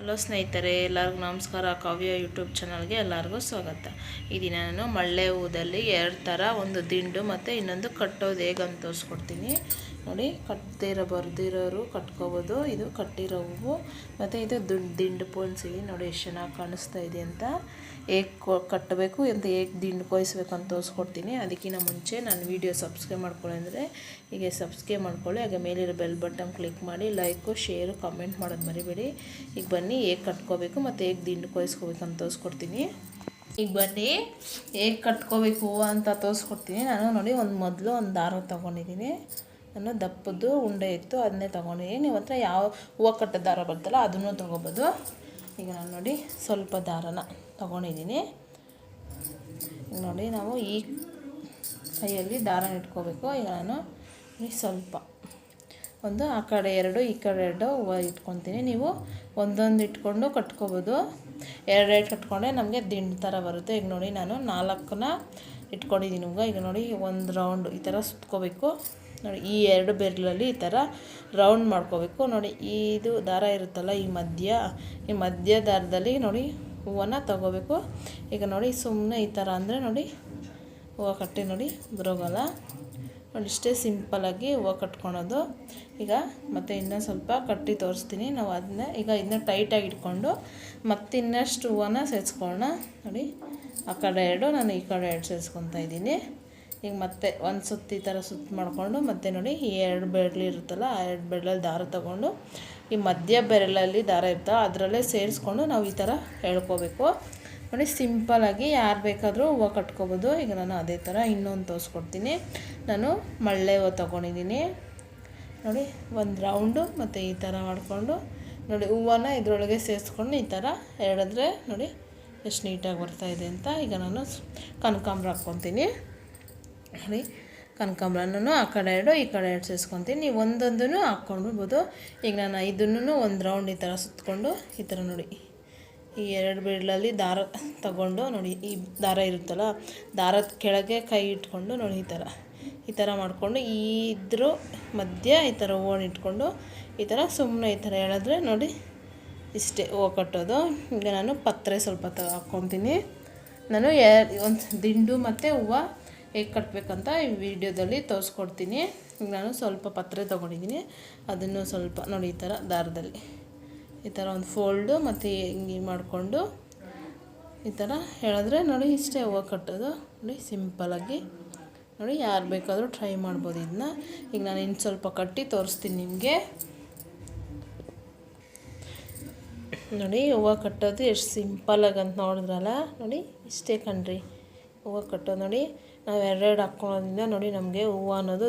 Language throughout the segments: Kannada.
ಹಲೋ ಸ್ನೇಹಿತರೆ, ಎಲ್ಲರಿಗೂ ನಮಸ್ಕಾರ. ಕಾವ್ಯ ಯೂಟ್ಯೂಬ್ ಚಾನಲ್ಗೆ ಎಲ್ಲರಿಗೂ ಸ್ವಾಗತ. ಈ ದಿನ ನಾನು ಮಳ್ಳೆ ಹೂದಲ್ಲಿ 2 ಥರ, ಒಂದು ದಿಂಡು ಮತ್ತು ಇನ್ನೊಂದು ಕಟ್ಟೋದು ಹೇಗಂತ ತೋರಿಸ್ಕೊಡ್ತೀನಿ. ನೋಡಿ, ಬರ್ದಿರೋರು ಕಟ್ಕೋಬೋದು. ಇದು ಕಟ್ಟಿರೋ ಹೂವು ಮತ್ತು ಇದು ದಿಂಡು ಪೋಣಿಸಿ ನೋಡಿ ಎಷ್ಟು ಚೆನ್ನಾಗಿ ಕಾಣಿಸ್ತಾ ಇದೆ ಅಂತ. ಹೇಗೆ ಕಟ್ಟಬೇಕು ಅಂತ, ಹೇಗೆ ದಿಂಡು ಕೊಯ್ಸ್ಬೇಕು ಅಂತ ತೋರಿಸ್ಕೊಡ್ತೀನಿ. ಅದಕ್ಕಿಂತ ಮುಂಚೆ ನಾನು ವೀಡಿಯೋ ಸಬ್ಸ್ಕ್ರೈಬ್ ಮಾಡ್ಕೊಳ್ಳಿ ಅಂದರೆ ಹೀಗೆ ಸಬ್ಸ್ಕ್ರೈಬ್ ಮಾಡ್ಕೊಳ್ಳಿ. ಹಾಗೆ ಮೇಲಿರೋ ಬೆಲ್ ಬಟನ್ ಕ್ಲಿಕ್ ಮಾಡಿ ಲೈಕು ಶೇರು ಕಮೆಂಟ್ ಮಾಡೋದು ಮರಿಬೇಡಿ. ಈಗ ಬನ್ನಿ ಹೇಗೆ ಕಟ್ಕೋಬೇಕು ಮತ್ತು ಹೇಗೆ ದಿಂಡು ಕೊಯ್ಸ್ಕೋಬೇಕು ಅಂತ ತೋರಿಸ್ಕೊಡ್ತೀನಿ. ಈಗ ಬನ್ನಿ ಹೇಗೆ ಕಟ್ಕೋಬೇಕು ಹೂವು ಅಂತ ತೋರಿಸ್ಕೊಡ್ತೀನಿ. ನಾನು ನೋಡಿ ಮೊದಲು ಒಂದು ದಾರ ತೊಗೊಂಡಿದ್ದೀನಿ. ನಾನು ದಪ್ಪದ್ದು ಉಂಡೆ ಇತ್ತು, ಅದನ್ನೇ ತೊಗೊಂಡಿದ್ದೀನಿ. ನೀವು ಹತ್ರ ಯಾವ ಹೂವು ಕಟ್ಟೋ ದಾರ ಬರ್ತಲ್ಲ ಅದನ್ನು ತೊಗೋಬೋದು. ಈಗ ನಾನು ನೋಡಿ ಸ್ವಲ್ಪ ದಾರನ ತೊಗೊಂಡಿದ್ದೀನಿ. ಈಗ ನೋಡಿ ನಾವು ಈ ಕೈಯಲ್ಲಿ ದಾರನ ಇಟ್ಕೋಬೇಕು. ಈಗ ನಾನು ಸ್ವಲ್ಪ ಒಂದು ಆ ಕಡೆ 2 ಈ ಕಡೆ 2 ಹೂವು ಇಟ್ಕೊತೀನಿ. ನೀವು ಒಂದೊಂದು ಇಟ್ಕೊಂಡು ಕಟ್ಕೋಬೋದು. 2 ಕಟ್ಕೊಂಡ್ರೆ ನಮಗೆ ದಿಂಡು ಥರ ಬರುತ್ತೆ. ಈಗ ನೋಡಿ ನಾನು 4ನ ಇಟ್ಕೊಂಡಿದ್ದೀನಿ ಹೂವು. ಈಗ ನೋಡಿ ಒಂದು ರೌಂಡ್ ಈ ಥರ ಸುತ್ಕೋಬೇಕು. ನೋಡಿ ಈ 2 ಬೆರಳಲ್ಲಿ ಈ ಥರ ರೌಂಡ್ ಮಾಡ್ಕೋಬೇಕು. ನೋಡಿ ಇದು ದಾರ ಇರುತ್ತಲ್ಲ, ಈ ಮಧ್ಯ ದಾರದಲ್ಲಿ ನೋಡಿ ಹೂವನ್ನು ತಗೋಬೇಕು. ಈಗ ನೋಡಿ ಸುಮ್ಮನೆ ಈ ಥರ ಅಂದರೆ ನೋಡಿ ಹೂವು ಕಟ್ಟಿ ನೋಡಿ ಬರೋಗಲ್ಲ. ನೋಡಿ ಇಷ್ಟೇ ಸಿಂಪಲ್ಲಾಗಿ ಹೂವು ಕಟ್ಕೊಳೋದು. ಈಗ ಮತ್ತೆ ಇನ್ನೂ ಸ್ವಲ್ಪ ಕಟ್ಟಿ ತೋರಿಸ್ತೀನಿ. ನಾವು ಅದನ್ನ ಈಗ ಇದನ್ನ ಟೈಟಾಗಿ ಇಟ್ಕೊಂಡು ಮತ್ತೆ ಇನ್ನಷ್ಟು ಹೂವನ್ನ ಸೇರಿಸ್ಕೊಳ್ಳೋಣ. ನೋಡಿ ಆ ಕಡೆ 2, ನಾನು ಈ ಕಡೆ 2 ಸೇರಿಸ್ಕೊತಾ ಇದ್ದೀನಿ. ಈಗ ಮತ್ತೆ ಒಂದು ಸುತ್ತು ಈ ಥರ ಸುತ್ತು ಮಾಡಿಕೊಂಡು ಮತ್ತೆ ನೋಡಿ ಈ 2 ಬೆರಳು ಇರುತ್ತಲ್ಲ, ಆ 2 ಬೆರಳಲ್ಲಿ ದಾರ ತೊಗೊಂಡು ಈ ಮಧ್ಯ ಬೆರಳಲ್ಲಿ ದಾರ ಇರ್ತಲ್ಲ ಅದರಲ್ಲೇ ಸೇರಿಸ್ಕೊಂಡು ನಾವು ಈ ಥರ ಎಳ್ಕೋಬೇಕು. ನೋಡಿ ಸಿಂಪಲ್ಲಾಗಿ ಯಾರು ಬೇಕಾದರೂ ಹೂವು ಕಟ್ಕೋಬೋದು. ಈಗ ನಾನು ಅದೇ ಥರ ಇನ್ನೊಂದು ತೋರಿಸ್ಕೊಡ್ತೀನಿ. ನಾನು ಮಳ್ಳೆ ಹೂವು ತೊಗೊಂಡಿದ್ದೀನಿ. ನೋಡಿ ಒಂದು ರೌಂಡು ಮತ್ತು ಈ ಥರ ಮಾಡಿಕೊಂಡು ನೋಡಿ ಹೂವನ್ನ ಇದರೊಳಗೆ ಸೇರಿಸ್ಕೊಂಡು ಈ ಥರ ಎಳೆದ್ರೆ ನೋಡಿ ಎಷ್ಟು ನೀಟಾಗಿ ಬರ್ತಾಯಿದೆ ಅಂತ. ಈಗ ನಾನು ಕನಕಾಂಬರ ಹಾಕ್ಕೊತೀನಿ. ನೋಡಿ ಕನಕಾಂಬರನೂ ಆ ಕಡೆ 2 ಈ ಕಡೆ 2 ಸೇರಿಸ್ಕೊತೀನಿ. ನೀವು ಒಂದೊಂದನ್ನು ಹಾಕ್ಕೊಂಡ್ಬಿಡ್ಬೋದು. ಈಗ ನಾನು ಇದನ್ನು ಒಂದು ರೌಂಡ್ ಈ ಥರ ಸುತ್ತಕೊಂಡು ಈ ಥರ ನೋಡಿ ಈ 2 ಬೆರಳಲ್ಲಿ ದಾರ ತಗೊಂಡು ನೋಡಿ ಈ ದಾರ ಇರುತ್ತಲ್ಲ, ದಾರದ ಕೆಳಗೆ ಕೈ ಇಟ್ಕೊಂಡು ನೋಡಿ ಈ ಥರ ಮಾಡಿಕೊಂಡು ಇದ್ರ ಮಧ್ಯ ಈ ಥರ ಹೂವನ್ನು ಇಟ್ಕೊಂಡು ಈ ಥರ ಸುಮ್ಮನೆ ಈ ಥರ ಎಳೆದ್ರೆ ನೋಡಿ ಇಷ್ಟೇ ಹೂವು ಕಟ್ಟೋದು. ಈಗ ನಾನು ಪತ್ರೆ ಸ್ವಲ್ಪ ಹಾಕ್ಕೊತೀನಿ. ನಾನು ಒಂದು ದಿಂಡು ಮತ್ತು ಹೂವು ಹೇಗೆ ಕಟ್ಟಬೇಕಂತ ಈ ವಿಡಿಯೋದಲ್ಲಿ ತೋರಿಸ್ಕೊಡ್ತೀನಿ. ಈಗ ನಾನು ಸ್ವಲ್ಪ ಪತ್ರೆ ತೊಗೊಂಡಿದ್ದೀನಿ. ಅದನ್ನು ಸ್ವಲ್ಪ ನೋಡಿ ಈ ಥರ ದಾರದಲ್ಲಿ ಈ ಥರ ಒಂದು ಫೋಲ್ಡು ಮತ್ತು ಹಿಂಗೆ ಮಾಡಿಕೊಂಡು ಈ ಥರ ಹೇಳಿದ್ರೆ ನೋಡಿ ಇಷ್ಟೇ ಹೂವು ಕಟ್ಟೋದು. ನೋಡಿ ಸಿಂಪಲ್ಲಾಗಿ ನೋಡಿ ಯಾರು ಬೇಕಾದರೂ ಟ್ರೈ ಮಾಡ್ಬೋದು ಇದನ್ನ. ಈಗ ನಾನು ಇನ್ನು ಸ್ವಲ್ಪ ಕಟ್ಟಿ ತೋರಿಸ್ತೀನಿ ನಿಮಗೆ. ನೋಡಿ ಹೂವು ಕಟ್ಟೋದು ಎಷ್ಟು ಸಿಂಪಲ್ಲಾಗಿ ಅಂತ ನೋಡಿದ್ರಲ್ಲ, ನೋಡಿ ಇಷ್ಟೇ ಕಣ್ರಿ ಹೂವು ಕಟ್ಟೋದು. ನೋಡಿ ನಾವು 2 ಹಾಕ್ಕೊಳ್ಳೋದ್ರಿಂದ ನೋಡಿ ನಮಗೆ ಹೂವು ಅನ್ನೋದು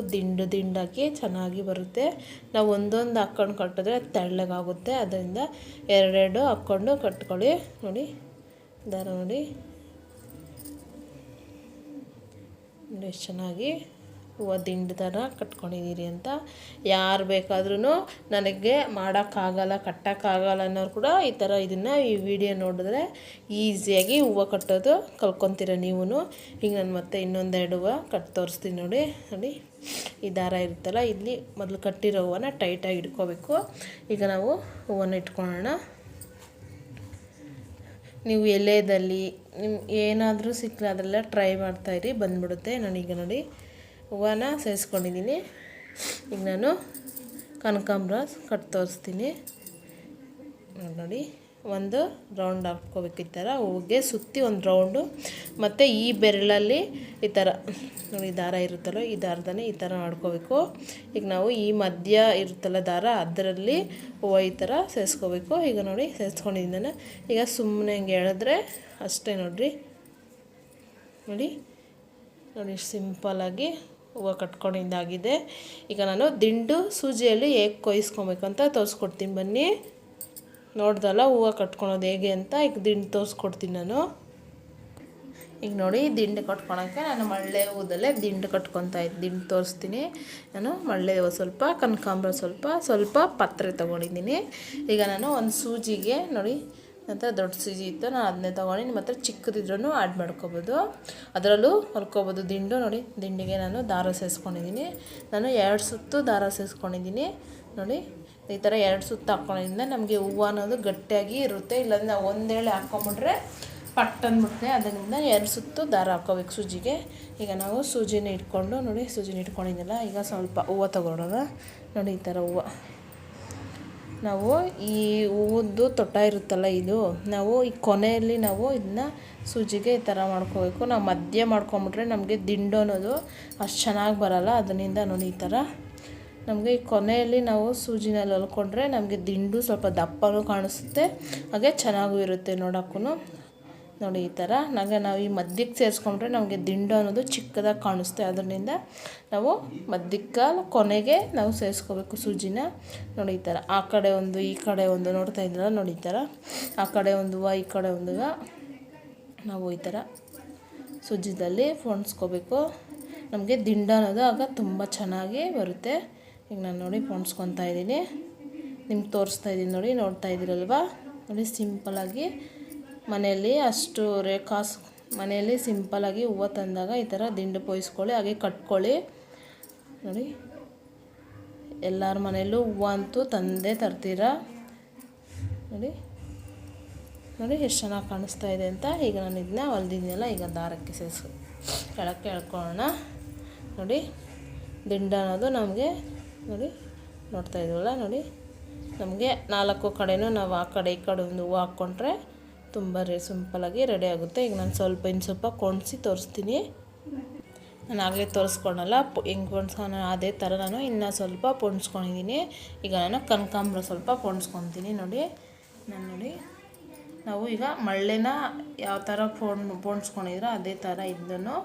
ದಿಂಡಾಗಿ ಚೆನ್ನಾಗಿ ಬರುತ್ತೆ. ನಾವು ಒಂದೊಂದು ಹಾಕ್ಕೊಂಡು ಕಟ್ಟಿದ್ರೆ ತೆಳ್ಳಗಾಗುತ್ತೆ. ಅದರಿಂದ 2 ಹಾಕ್ಕೊಂಡು ಕಟ್ಕೊಳ್ಳಿ. ನೋಡಿ ದಾರ ನೋಡಿ ಎಷ್ಟು ಚೆನ್ನಾಗಿ ಹೂವು ದಿಂಡು ಥರ ಕಟ್ಕೊಂಡಿದ್ದೀರಿ ಅಂತ. ಯಾರು ಬೇಕಾದ್ರೂ ನನಗೆ ಮಾಡೋಕ್ಕಾಗಲ್ಲ, ಕಟ್ಟೋಕ್ಕಾಗಲ್ಲ ಅನ್ನೋರು ಕೂಡ ಈ ಥರ ಇದನ್ನು ಈ ವಿಡಿಯೋ ನೋಡಿದ್ರೆ ಈಸಿಯಾಗಿ ಹೂವು ಕಟ್ಟೋದು ಕಲ್ಕೊತೀರ ನೀವು. ಈಗ ನಾನು ಮತ್ತೆ ಇನ್ನೊಂದು 2 ಹೂವು ಕಟ್ಟಿ ತೋರಿಸ್ತೀನಿ. ನೋಡಿ ಈ ದಾರ ಇರುತ್ತಲ್ಲ, ಇಲ್ಲಿ ಮೊದಲು ಕಟ್ಟಿರೋ ಹೂವನ್ನ ಟೈಟಾಗಿ ಇಟ್ಕೋಬೇಕು. ಈಗ ನಾವು ಹೂವನ್ನು ಇಟ್ಕೊಳ್ಳೋಣ. ನೀವು ಎಲೆದಲ್ಲಿ ಏನಾದರೂ ಸಿಕ್ಕರೆ ಅದೆಲ್ಲ ಟ್ರೈ ಮಾಡ್ತಾಯಿರಿ, ಬಂದುಬಿಡುತ್ತೆ. ನಾನೀಗ ನೋಡಿ ಹೂವನ್ನ ಸೇರಿಸ್ಕೊಂಡಿದ್ದೀನಿ. ಈಗ ನಾನು ಕನಕಾಂಬರ ಕಟ್ಟಿ ತೋರಿಸ್ತೀನಿ. ನೋಡಿ ಒಂದು ರೌಂಡ್ ಹಾಕ್ಕೋಬೇಕು. ಈ ಥರ ಹೂವಿಗೆ ಸುತ್ತಿ ಒಂದು ರೌಂಡು ಮತ್ತು ಈ ಬೆರಳಲ್ಲಿ ಈ ಥರ ನೋಡಿ ದಾರ ಇರುತ್ತಲ್ಲ, ಈ ದಾರದನೇ ಈ ಥರ ಮಾಡ್ಕೋಬೇಕು. ಈಗ ನಾವು ಈ ಮಧ್ಯ ಇರುತ್ತಲ್ಲ ದಾರ, ಅದರಲ್ಲಿ ಹೂವು ಈ ಥರ ಸೇರಿಸ್ಕೋಬೇಕು. ಈಗ ನೋಡಿ ಸೇರಿಸ್ಕೊಂಡಿದ್ದೀನಿ ನಾನು. ಈಗ ಸುಮ್ಮನೆ ಹಿಂಗೆ ಎಳೆದ್ರೆ ಅಷ್ಟೇ ನೋಡಿ ಸಿಂಪಲ್ಲಾಗಿ ಹೂವು ಕಟ್ಕೊಂಡಿದ್ದಾಗಿದೆ. ಈಗ ನಾನು ದಿಂಡು ಸೂಜಿಯಲ್ಲಿ ಹೇಗೆ ಕೊಯ್ಸ್ಕೊಬೇಕಂತ ತೋರಿಸ್ಕೊಡ್ತೀನಿ ಬನ್ನಿ. ನೋಡ್ದಲ್ಲ ಹೂವು ಕಟ್ಕೊಳೋದು ಹೇಗೆ ಅಂತ. ಈಗ ದಿಂಡು ತೋರಿಸ್ಕೊಡ್ತೀನಿ ನಾನು. ಈಗ ನೋಡಿ ದಿಂಡು ಕಟ್ಕೊಳಕ್ಕೆ ನಾನು ಮಳ್ಳೆ ಹೂದಲ್ಲೇ ದಿಂಡು ದಿಂಡು ತೋರಿಸ್ತೀನಿ. ನಾನು ಮಳ್ಳೆ ಹೂವು ಸ್ವಲ್ಪ, ಕನಕಾಂಬರ ಸ್ವಲ್ಪ ಪತ್ರೆ ತೊಗೊಂಡಿದ್ದೀನಿ. ಈಗ ನಾನು ಒಂದು ಸೂಜಿಗೆ ನೋಡಿ ಅಂತ ದೊಡ್ಡ ಸೂಜಿ ಇತ್ತು, ನಾನು ಅದನ್ನೇ ತೊಗೊಂಡು ನಿಮ್ಮ ಹತ್ರ ಚಿಕ್ಕದಿದ್ರೂ ಆ್ಯಡ್ ಮಾಡ್ಕೊಬೋದು, ಅದರಲ್ಲೂ ಹೊಲ್ಕೊಬೋದು. ದಿಂಡು ನೋಡಿ ದಿಂಡಿಗೆ ನಾನು ದಾರ ಸೇರಿಸ್ಕೊಂಡಿದ್ದೀನಿ. ನಾನು 2 ಸುತ್ತು ದಾರ ಸೇರಿಸ್ಕೊಂಡಿದ್ದೀನಿ. ನೋಡಿ ಈ ಥರ 2 ಸುತ್ತು ಹಾಕ್ಕೊಳ್ಳೋದ್ರಿಂದ ನಮಗೆ ಹೂವು ಅನ್ನೋದು ಗಟ್ಟಿಯಾಗಿ ಇರುತ್ತೆ. ಇಲ್ಲಾಂದ್ರೆ ನಾವು ಒಂದೇಳೆ ಹಾಕ್ಕೊಂಬಿಟ್ರೆ ಪಟ್ ಅಂದ್ಬಿಡ್ತೆ. ಅದರಿಂದ 2 ಸುತ್ತು ದಾರ ಹಾಕ್ಕೋಬೇಕು ಸೂಜಿಗೆ. ಈಗ ನಾವು ಸೂಜಿನ ಇಟ್ಕೊಂಡು ನೋಡಿ, ಸೂಜಿನ ಇಟ್ಕೊಂಡಿದ್ದಲ್ಲ, ಈಗ ಸ್ವಲ್ಪ ಹೂವು ತಗೊಳ್ಳೋಣ. ನೋಡಿ ಈ ಥರ ಹೂವು, ನಾವು ಈ ಹೂವದ್ದು ತೊಟ್ಟ ಇರುತ್ತಲ್ಲ, ಇದು ನಾವು ಈ ಕೊನೆಯಲ್ಲಿ ನಾವು ಇದನ್ನ ಸೂಜಿಗೆ ಈ ಥರ ಮಾಡ್ಕೋಬೇಕು. ನಾವು ಮಧ್ಯ ಮಾಡ್ಕೊಂಬಿಟ್ರೆ ನಮಗೆ ದಿಂಡು ಅನ್ನೋದು ಅಷ್ಟು ಚೆನ್ನಾಗಿ ಬರೋಲ್ಲ. ಅದರಿಂದ ನೋಡಿ ಈ ಥರ ನಮಗೆ ಈ ಕೊನೆಯಲ್ಲಿ ನಾವು ಸೂಜಿನಲ್ಲಿ ಹೊಲ್ಕೊಂಡ್ರೆ ನಮಗೆ ದಿಂಡು ಸ್ವಲ್ಪ ದಪ್ಪನೂ ಕಾಣಿಸುತ್ತೆ, ಹಾಗೆ ಚೆನ್ನಾಗೂ ಇರುತ್ತೆ ನೋಡೋಕ್ಕೂ. ನೋಡಿ ಈ ಥರ ನಾವು ಈ ಮಧ್ಯಕ್ಕೆ ಸೇರಿಸ್ಕೊಂಡ್ರೆ ನಮಗೆ ದಿಂಡು ಅನ್ನೋದು ಚಿಕ್ಕದಾಗಿ ಕಾಣಿಸುತ್ತೆ. ಅದರಿಂದ ನಾವು ಮಧ್ಯಕ್ಕೆ ಕೊನೆಗೆ ನಾವು ಸೇರಿಸ್ಕೋಬೇಕು ಸೂಜಿನ. ನೋಡಿ ಈ ಥರ ಆ ಕಡೆ ಒಂದು ಈ ಕಡೆ ಒಂದು ನೋಡ್ತಾ ಇದ್ರಲ್ಲ, ನೋಡಿ ಈ ಥರ ಆ ಕಡೆ ಒಂದು ಹೂವು ಈ ಕಡೆ ಒಂದು ಹೂವು ನಾವು ಈ ಥರ ಸೂಜಿದಲ್ಲಿ ಪೋಣಿಸ್ಕೋಬೇಕು. ನಮಗೆ ದಿಂಡು ಅನ್ನೋದು ಆಗ ತುಂಬ ಚೆನ್ನಾಗಿ ಬರುತ್ತೆ. ಈಗ ನಾನು ನೋಡಿ ಪೋಣಿಸ್ಕೊತಾ ಇದ್ದೀನಿ, ನಿಮ್ಗೆ ತೋರಿಸ್ತಾ ಇದ್ದೀನಿ ನೋಡಿ, ನೋಡ್ತಾ ಇದ್ದೀರಲ್ವ. ನೋಡಿ ಸಿಂಪಲಾಗಿ ಮನೆಯಲ್ಲಿ ಅಷ್ಟು ಮನೆಯಲ್ಲಿ ಸಿಂಪಲಾಗಿ ಹೂವು ತಂದಾಗ ಈ ಥರ ದಿಂಡು ಪೋಯಿಸ್ಕೊಳ್ಳಿ, ಹಾಗೆ ಕಟ್ಕೊಳ್ಳಿ. ನೋಡಿ ಎಲ್ಲರ ಮನೆಯಲ್ಲೂ ಹೂವು ಅಂತೂ ತಂದೇ ತರ್ತೀರ. ನೋಡಿ ನೋಡಿ ಎಷ್ಟು ಚೆನ್ನಾಗಿ ಕಾಣಿಸ್ತಾ ಇದೆ ಅಂತ. ಈಗ ನಾನು ಇದನ್ನ ಹೊಲ್ದಿದ್ದೀನಲ್ಲ, ಈಗ ದಾರಕ್ಕೆ ಕೆಳಕ್ಕೆ ಎಳ್ಕೊಳ್ಳೋಣ. ನೋಡಿ ದಿಂಡು ಅನ್ನೋದು ನಮಗೆ ನೋಡಿ ನೋಡ್ತಾ ಇದ್ದೀವಲ್ಲ, ನೋಡಿ ನಮಗೆ 4 ಕಡೆನೂ ನಾವು ಆ ಕಡೆ ಈ ಕಡೆ ಒಂದು ಹೂವು ಹಾಕ್ಕೊಂಡ್ರೆ ತುಂಬ ಸಿಂಪಲಾಗಿ ರೆಡಿ ಆಗುತ್ತೆ. ಈಗ ನಾನು ಇನ್ನು ಸ್ವಲ್ಪ ಕೊಣಿಸಿ ತೋರಿಸ್ತೀನಿ. ನಾನು ಆಗಲೇ ತೋರಿಸ್ಕೊಳಲ್ಲ ಹೆಂಗೆ ಪೋಣಿಸ್ಕೊಳ, ಅದೇ ಥರ ನಾನು ಇನ್ನೂ ಸ್ವಲ್ಪ ಪೋಣಿಸ್ಕೊಂಡಿದ್ದೀನಿ. ಈಗ ನಾನು ಕನಕಾಂಬರ ಸ್ವಲ್ಪ ಪೋಣಿಸ್ಕೊತೀನಿ. ನೋಡಿ ನೋಡಿ ನಾವು ಈಗ ಮಳ್ಳೆನ ಯಾವ ಥರ ಪೋಣಿಸ್ಕೊಂಡಿದ್ರೆ ಅದೇ ಥರ ಇದನ್ನು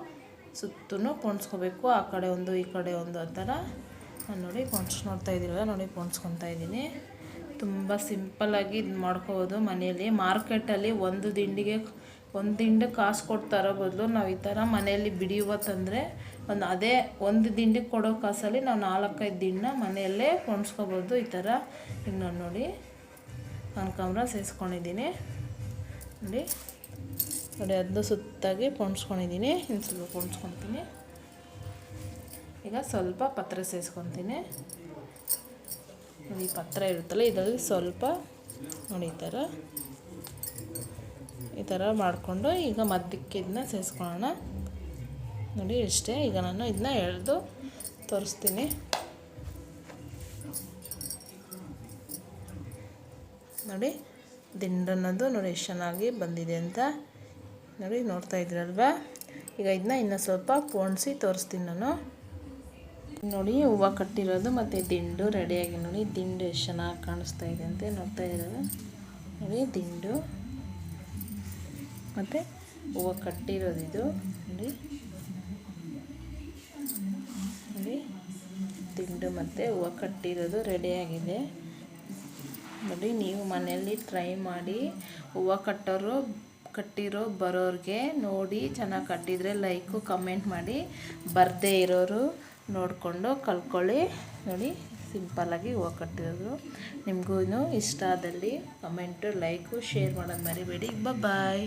ಸುತ್ತೂ ಪೋಣಿಸ್ಕೋಬೇಕು. ಆ ಕಡೆ ಒಂದು ಈ ಕಡೆ ಒಂದು ಆ ಥರ ನಾನು ನೋಡಿ ನೋಡ್ತಾ ಇದ್ದೀರಲ್ಲ, ನೋಡಿ ಪೋಣಿಸ್ಕೊತಾ ಇದ್ದೀನಿ. ತುಂಬ ಸಿಂಪಲ್ಲಾಗಿ ಇದು ಮಾಡ್ಕೋಬೋದು ಮನೆಯಲ್ಲಿ. ಮಾರ್ಕೆಟಲ್ಲಿ ಒಂದು ದಿಂಡು ಕಾಸು ಕೊಡ್ತಾರೋ ಬದಲು ನಾವು ಈ ಥರ ಮನೆಯಲ್ಲಿ ಬಿಡಿ ಹೂವು ತಂದರೆ ಅದೇ ಒಂದು ದಿಂಡಿಗೆ ಕೊಡೋ ಕಾಸಲ್ಲಿ ನಾವು 4-5 ದಿಂಡನ್ನ ಮನೆಯಲ್ಲೇ ಪೋಣಿಸ್ಕೋಬೋದು ಈ ಥರ. ಈಗ ನಾನು ನೋಡಿ ಕನಕಾಂಬರ ಸೇರಿಸ್ಕೊಂಡಿದ್ದೀನಿ. ನೋಡಿ ನೋಡಿ ಅದನ್ನು ಸುತ್ತಾಗಿ ಪೋಣಿಸ್ಕೊಂಡಿದ್ದೀನಿ. ಇನ್ನು ಸ್ವಲ್ಪ ಪೋಣಿಸ್ಕೊತೀನಿ. ಈಗ ಸ್ವಲ್ಪ ಪತ್ರ ಸೇರಿಸ್ಕೊತೀನಿ. ನೋಡಿ ಪತ್ರ ಇರುತ್ತಲ್ಲ, ಇದರಲ್ಲಿ ಸ್ವಲ್ಪ ನೋಡಿ ಈ ಥರ ಮಾಡಿಕೊಂಡು ಈಗ ಮಧ್ಯಕ್ಕೆ ಇದನ್ನ ಸೇರಿಸ್ಕೊಳ್ಳೋಣ. ನೋಡಿ ಇಷ್ಟೇ. ಈಗ ನಾನು ಇದನ್ನ ಎಳೆದು ತೋರಿಸ್ತೀನಿ. ನೋಡಿ ದಿಂಡು ಅನ್ನೋದು ನೋಡಿ ಎಷ್ಟು ಚೆನ್ನಾಗಿ ಬಂದಿದೆ ಅಂತ ನೋಡಿ, ನೋಡ್ತಾ ಇದ್ದೀರಲ್ವ. ಈಗ ಇದನ್ನ ಇನ್ನೂ ಸ್ವಲ್ಪ ಪೋಣಿಸಿ ತೋರಿಸ್ತೀನಿ ನಾನು. ನೋಡಿ ಹೂವು ಕಟ್ಟಿರೋದು ಮತ್ತು ದಿಂಡು ರೆಡಿಯಾಗಿ ನೋಡಿ, ದಿಂಡು ಎಷ್ಟು ಚೆನ್ನಾಗಿ ಕಾಣಿಸ್ತಾ ಇದೆ ಅಂತ ನೋಡ್ತಾ ಇರೋದು. ನೋಡಿ ದಿಂಡು ಮತ್ತು ಹೂವು ಕಟ್ಟಿರೋದು ಇದು ನೋಡಿ. ನೋಡಿ ದಿಂಡು ಮತ್ತು ಹೂವು ಕಟ್ಟಿರೋದು ರೆಡಿಯಾಗಿದೆ. ನೋಡಿ ನೀವು ಮನೆಯಲ್ಲಿ ಟ್ರೈ ಮಾಡಿ. ಹೂವು ಕಟ್ಟಿರೋ ಬರೋರಿಗೆ ನೋಡಿ ಚೆನ್ನಾಗಿ ಕಟ್ಟಿದರೆ ಲೈಕು ಕಮೆಂಟ್ ಮಾಡಿ, ಬರದೇ ಇರೋರು ನೋಡಿಕೊಂಡು ಕಲ್ತ್ಕೊಳ್ಳಿ. ನೋಡಿ ಸಿಂಪಲ್ಲಾಗಿ ಹೂವು ಕಟ್ಟಿರೋದು. ನಿಮಗೂ ಇಷ್ಟ ಆದಲ್ಲಿ ಕಮೆಂಟು ಲೈಕು ಶೇರ್ ಮಾಡೋದು ಮರಿಬೇಡಿ. ಬಾಯ್.